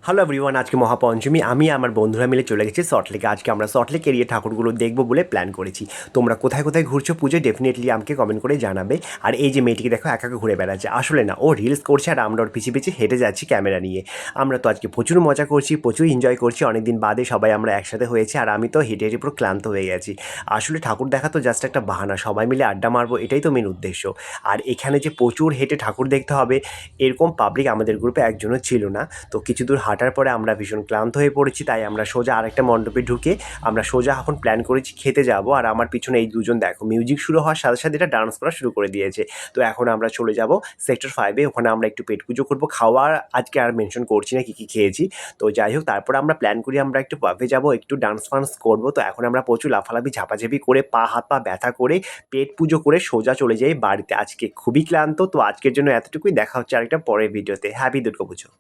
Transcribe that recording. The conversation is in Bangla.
হ্যালো এভরিওয়ান, আজকে মহাপঞ্চমী। আমি আমার বন্ধুরা মিলে চলে গেছি সল্টলেকে। আজকে আমরা সল্টলেক এরিয়া ঠাকুরগুলো দেখবো বলে প্ল্যান করেছি। তোমরা কোথায় কোথায় ঘুরছো পুজো ডেফিনেটলি আমাকে কমেন্ট করে জানাবে। আর এই যে মেয়েটিকে দেখো একা একা ঘুরে বেড়াচ্ছে, আসলে না, ও রিলস করছে আর আমরা ওর পিছিয়ে পিছিয়ে হেঁটে যাচ্ছি ক্যামেরা নিয়ে। আমরা তো আজকে প্রচুর মজা করছি, প্রচুর এনজয় করছি। অনেকদিন বাদে সবাই আমরা একসাথে হয়েছি আর আমি তো হেঁটে হেঁটে পুরো ক্লান্ত হয়ে গেছি। আসলে ঠাকুর দেখা তো জাস্ট একটা বাহানা, সবাই মিলে আড্ডা মারবো, এটাই তো মেন উদ্দেশ্য। আর এখানে যে প্রচুর হেঁটে ঠাকুর দেখতে হবে এরকম পাবলিক আমাদের গ্রুপে একজনও ছিল না। তো কিছু দূর হাঁটার পরে আমরা ভীষণ ক্লান্ত হয়ে পড়েছি, তাই আমরা সোজা আরেকটা মণ্ডপে ঢুকে আমরা সোজা এখন প্ল্যান করেছি খেতে যাব। আর আমার পিছনে এই দুজন দেখো মিউজিক শুরু হওয়ার সাথে সাথে এটা ডান্স করা শুরু করে দিয়েছে। তো এখন আমরা চলে যাব সেক্টর 5-এ, ওখানে আমরা একটু পেট পুজো করবো। খাওয়ার আজকে আর মেনশন করছি না কী কী খেয়েছি। তো যাই হোক, তারপরে আমরা প্ল্যান করি আমরা একটু পাবে যাব, একটু ডান্স ফান্স করবো। তো এখন আমরা প্রচুর লাফালাফি ঝাপাঝাপি করে হাত পা ব্যথা করে পেট পুজো করে সোজা চলে যাই বাড়িতে। আজকে খুবই ক্লান্ত, তো আজকের জন্য এতটুকুই। দেখা হচ্ছে আরেকটা পরের ভিডিওতে। হ্যাপি দুর্গাপুজো।